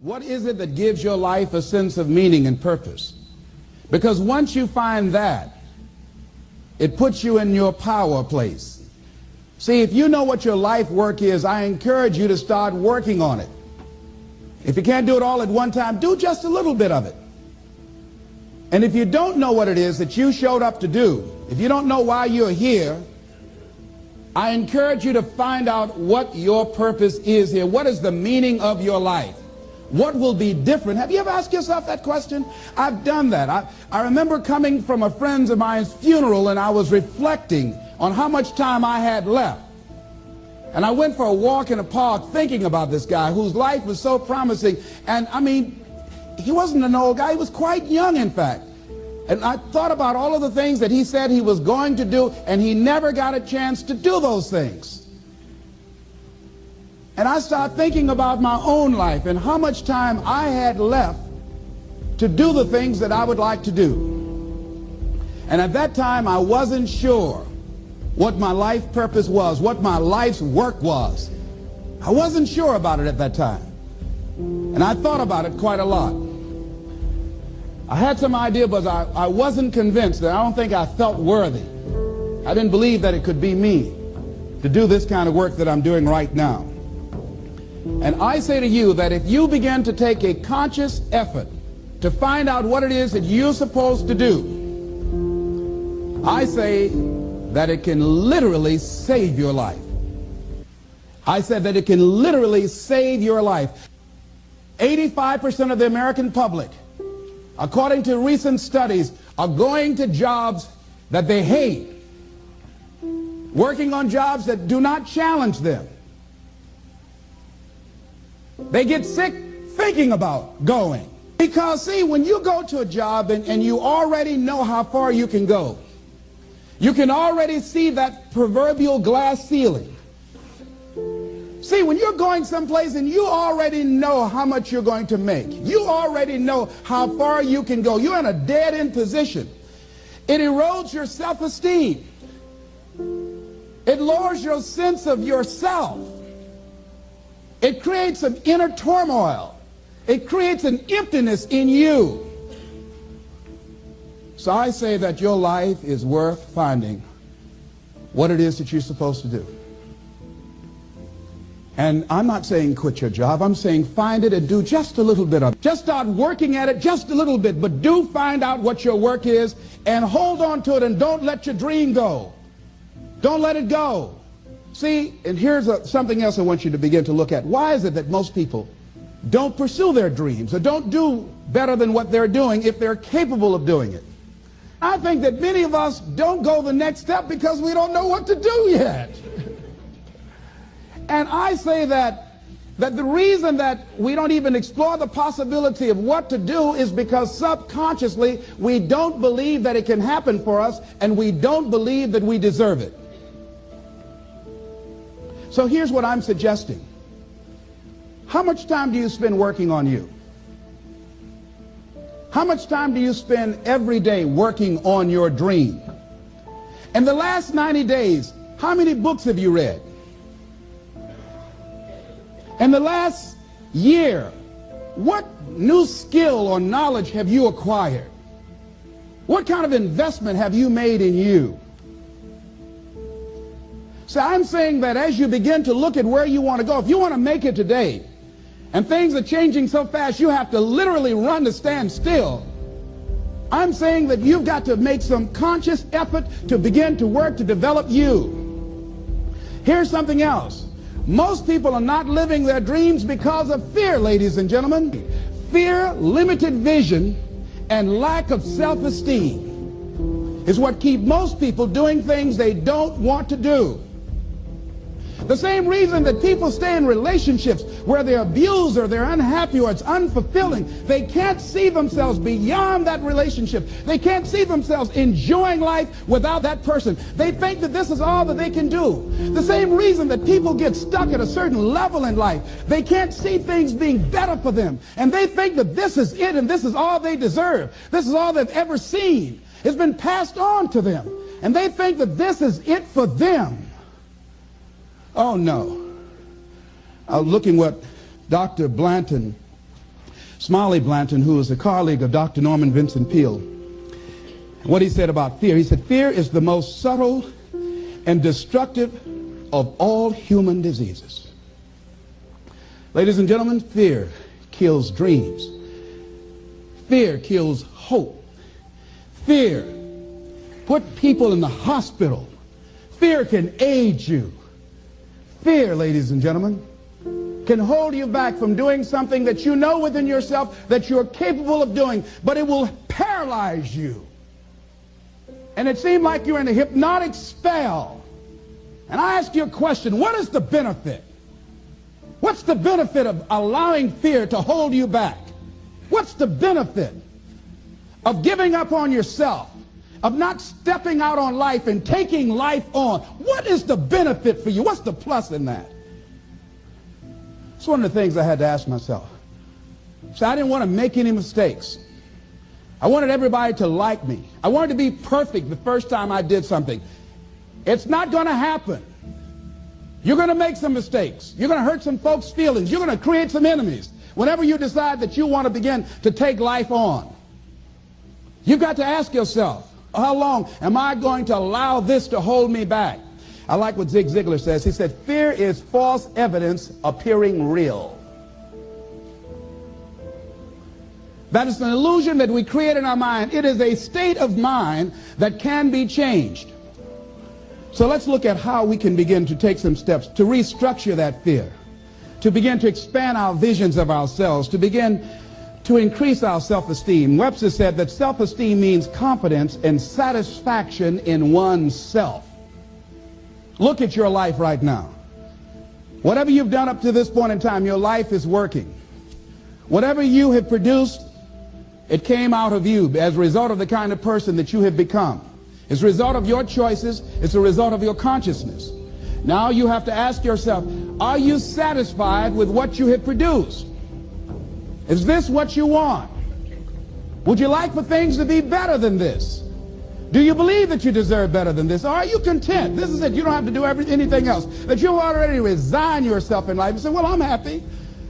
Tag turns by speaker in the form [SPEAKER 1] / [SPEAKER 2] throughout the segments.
[SPEAKER 1] What is it that gives your life a sense of meaning and purpose? Because once you find that, it puts you in your power place. See, if you know what your life work is, I encourage you to start working on it. If you can't do it all at one time, do just a little bit of it. And if you don't know what it is that you showed up to do, if you don't know why you're here, I encourage you to find out what your purpose is here. What is the meaning of your life? What will be different? Have you ever asked yourself that question? I've done that. I remember coming from a friend of mine's funeral, and I was reflecting on how much time I had left. And I went for a walk in a park thinking about this guy whose life was so promising. And I mean, he wasn't an old guy. He was quite young, in fact. And I thought about all of the things that he said he was going to do, and he never got a chance to do those things. And I started thinking about my own life and how much time I had left to do the things that I would like to do. And at that time, I wasn't sure what my life purpose was, what my life's work was. I wasn't sure about it at that time. And I thought about it quite a lot. I had some idea, but I wasn't convinced. That I don't think I felt worthy. I didn't believe that it could be me to do this kind of work that I'm doing right now. And I say to you that if you begin to take a conscious effort to find out what it is that you're supposed to do, I say that it can literally save your life. I said that it can literally save your life. 85% of the American public, according to recent studies, are going to jobs that they hate, working on jobs that do not challenge them. They get sick thinking about going. Because, see, when you go to a job and you already know how far you can go, you can already see that proverbial glass ceiling. See, when you're going someplace and you already know how much you're going to make, you already know how far you can go, you're in a dead-end position. It erodes your self-esteem. It lowers your sense of yourself. It creates an inner turmoil. It creates an emptiness in you. So I say that your life is worth finding what it is that you're supposed to do. And I'm not saying quit your job. I'm saying find it and do just a little bit of it. Just start working at it just a little bit, but do find out what your work is and hold on to it, and don't let your dream go. Don't let it go. See, and here's something else I want you to begin to look at. Why is it that most people don't pursue their dreams or don't do better than what they're doing if they're capable of doing it? I think that many of us don't go the next step because we don't know what to do yet. And I say that the reason that we don't even explore the possibility of what to do is because subconsciously we don't believe that it can happen for us, and we don't believe that we deserve it. So here's what I'm suggesting. How much time do you spend working on you? How much time do you spend every day working on your dream? In the last 90 days, how many books have you read? In the last year, what new skill or knowledge have you acquired? What kind of investment have you made in you? So I'm saying that as you begin to look at where you want to go, if you want to make it today, and things are changing so fast you have to literally run to stand still, I'm saying that you've got to make some conscious effort to begin to work to develop you. Here's something else. Most people are not living their dreams because of fear, ladies and gentlemen. Fear, limited vision, and lack of self-esteem is what keep most people doing things they don't want to do. The same reason that people stay in relationships where they're abused or they're unhappy or it's unfulfilling, they can't see themselves beyond that relationship. They can't see themselves enjoying life without that person. They think that this is all that they can do. The same reason that people get stuck at a certain level in life, they can't see things being better for them. And they think that this is it and this is all they deserve. This is all they've ever seen. It's been passed on to them. And they think that this is it for them. Oh no. I was looking what Dr. Blanton Smiley Blanton, who was a colleague of Dr. Norman Vincent Peale. What he said about fear, he said, fear is the most subtle and destructive of all human diseases. Ladies and gentlemen, fear kills dreams. Fear kills hope. Fear put people in the hospital. Fear can age you. Fear, ladies and gentlemen, can hold you back from doing something that you know within yourself that you're capable of doing, but it will paralyze you. And it seemed like you're in a hypnotic spell. And I ask you a question, what is the benefit? What's the benefit of allowing fear to hold you back? What's the benefit of giving up on yourself, of not stepping out on life and taking life on? What is the benefit for you? What's the plus in that? It's one of the things I had to ask myself. So I didn't want to make any mistakes. I wanted everybody to like me. I wanted to be perfect the first time I did something. It's not going to happen. You're going to make some mistakes. You're going to hurt some folks' feelings. You're going to create some enemies whenever you decide that you want to begin to take life on. You've got to ask yourself, how long am I going to allow this to hold me back? I like what Zig Ziglar says. He said, fear is false evidence appearing real. That is an illusion that we create in our mind. It is a state of mind that can be changed. So let's look at how we can begin to take some steps to restructure that fear, to begin to expand our visions of ourselves, to begin to increase our self-esteem. Webster said that self-esteem means confidence and satisfaction in oneself. Look at your life right now. Whatever you've done up to this point in time, your life is working. Whatever you have produced, it came out of you as a result of the kind of person that you have become. It's a result of your choices. It's a result of your consciousness. Now you have to ask yourself, are you satisfied with what you have produced? Is this what you want? Would you like for things to be better than this? Do you believe that you deserve better than this? Or are you content? This is it. You don't have to do anything else. That you already resign yourself in life and say, well, I'm happy.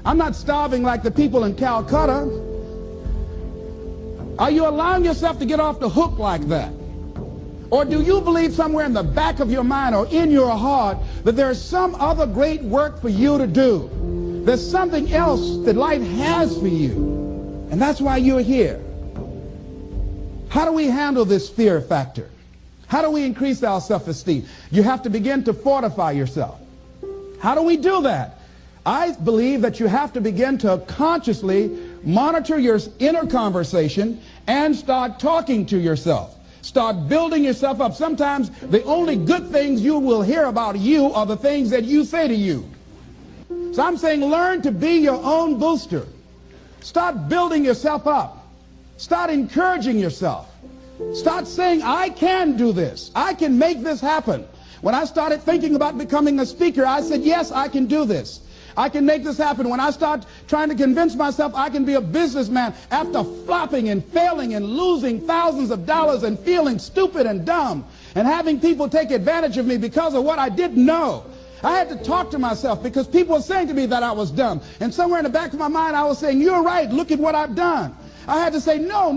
[SPEAKER 1] I'm not starving like the people in Calcutta. Are you allowing yourself to get off the hook like that? Or do you believe somewhere in the back of your mind or in your heart that there's some other great work for you to do? There's something else that life has for you. And that's why you're here. How do we handle this fear factor? How do we increase our self-esteem? You have to begin to fortify yourself. How do we do that? I believe that you have to begin to consciously monitor your inner conversation and start talking to yourself. Start building yourself up. Sometimes the only good things you will hear about you are the things that you say to you. So I'm saying learn to be your own booster. Start building yourself up. Start encouraging yourself. Start saying, I can do this. I can make this happen. When I started thinking about becoming a speaker, I said, yes, I can do this. I can make this happen. When I start trying to convince myself I can be a businessman after flopping and failing and losing thousands of dollars and feeling stupid and dumb and having people take advantage of me because of what I didn't know, I had to talk to myself because people were saying to me that I was dumb. And somewhere in the back of my mind, I was saying, you're right. Look at what I've done. I had to say, no,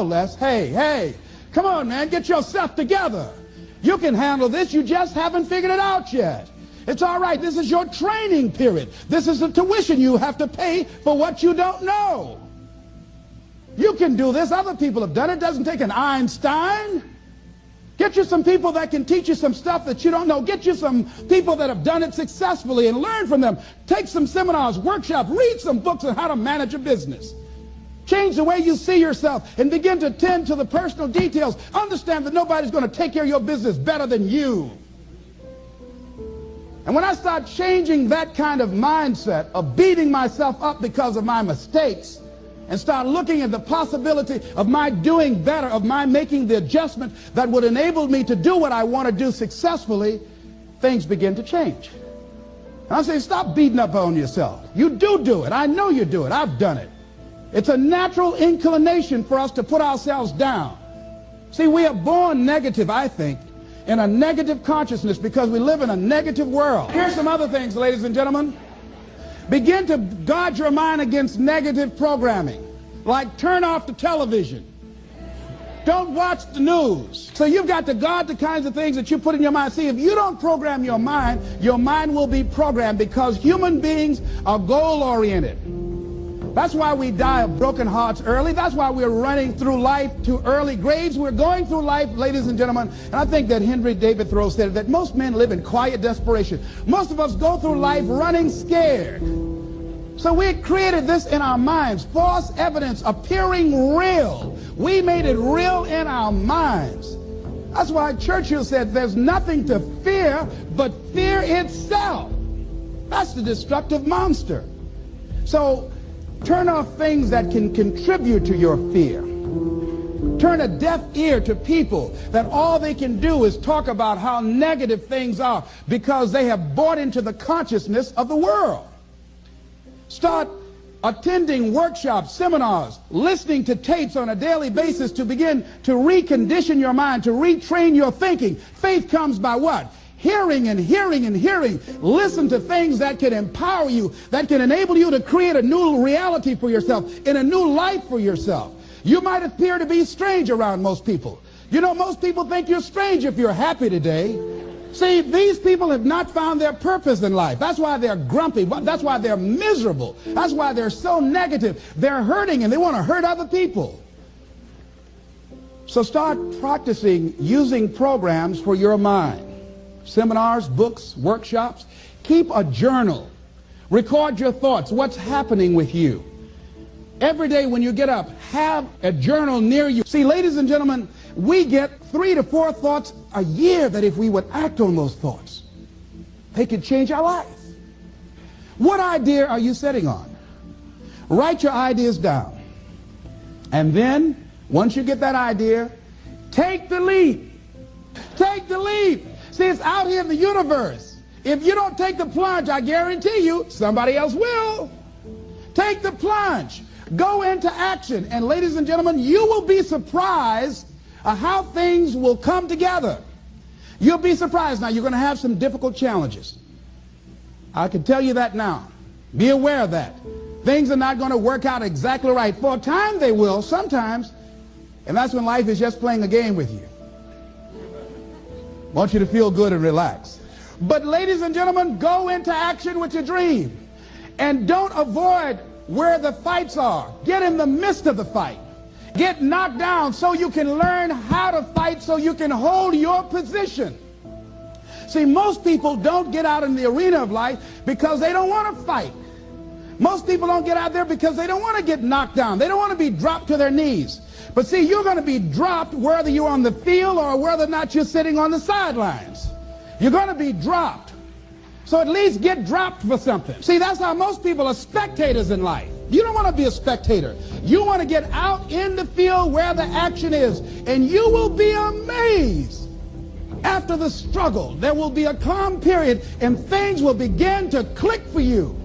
[SPEAKER 1] Les. Hey, come on, man. Get yourself together. You can handle this. You just haven't figured it out yet. It's all right. This is your training period. This is the tuition you have to pay for what you don't know. You can do this. Other people have done it. It doesn't take an Einstein. Get you some people that can teach you some stuff that you don't know. Get you some people that have done it successfully and learn from them. Take some seminars, workshops, read some books on how to manage a business. Change the way you see yourself and begin to tend to the personal details. Understand that nobody's going to take care of your business better than you. And when I start changing that kind of mindset of beating myself up because of my mistakes and start looking at the possibility of my doing better, of my making the adjustment that would enable me to do what I want to do successfully, things begin to change. And I say, stop beating up on yourself. You do it. I know you do it. I've done it. It's a natural inclination for us to put ourselves down. See, we are born negative, I think, in a negative consciousness because we live in a negative world. Here's some other things, ladies and gentlemen. Begin to guard your mind against negative programming, like turn off the television. Don't watch the news. So you've got to guard the kinds of things that you put in your mind. See, if you don't program your mind will be programmed, because human beings are goal-oriented. That's why we die of broken hearts early. That's why we're running through life to early graves. We're going through life, ladies and gentlemen, and I think that Henry David Thoreau said that most men live in quiet desperation. Most of us go through life running scared. So we created this in our minds, false evidence appearing real. We made it real in our minds. That's why Churchill said there's nothing to fear but fear itself. That's the destructive monster. So turn off things that can contribute to your fear. Turn a deaf ear to people that all they can do is talk about how negative things are, because they have bought into the consciousness of the world. Start attending workshops, seminars, listening to tapes on a daily basis to begin to recondition your mind, to retrain your thinking. Faith comes by what? Hearing and hearing and hearing. Listen to things that can empower you, that can enable you to create a new reality for yourself, in a new life for yourself. You might appear to be strange around most people. You know, most people think you're strange if you're happy today. See, these people have not found their purpose in life. That's why they're grumpy. That's why they're miserable. That's why they're so negative. They're hurting and they want to hurt other people. So start practicing using programs for your mind. Seminars, books, workshops. Keep a journal. Record your thoughts. What's happening with you? Every day when you get up, have a journal near you. See, ladies and gentlemen, we get 3 to 4 thoughts a year that if we would act on those thoughts, they could change our life. What idea are you sitting on? Write your ideas down. And then, once you get that idea, take the leap. Take the leap. See, it's out here in the universe. If you don't take the plunge, I guarantee you, somebody else will. Take the plunge. Go into action. And ladies and gentlemen, you will be surprised how things will come together. You'll be surprised. Now, you're going to have some difficult challenges. I can tell you that now. Be aware of that. Things are not going to work out exactly right. For a time they will, sometimes. And that's when life is just playing a game with you. I want you to feel good and relax. But ladies and gentlemen, go into action with your dream. And don't avoid where the fights are. Get in the midst of the fight. Get knocked down so you can learn how to fight, so you can hold your position. See, most people don't get out in the arena of life because they don't want to fight. Most people don't get out there because they don't want to get knocked down. They don't want to be dropped to their knees. But see, you're going to be dropped whether you're on the field or whether or not you're sitting on the sidelines. You're going to be dropped. So at least get dropped for something. See, that's how most people are spectators in life. You don't want to be a spectator. You want to get out in the field where the action is. And you will be amazed. After the struggle, there will be a calm period and things will begin to click for you.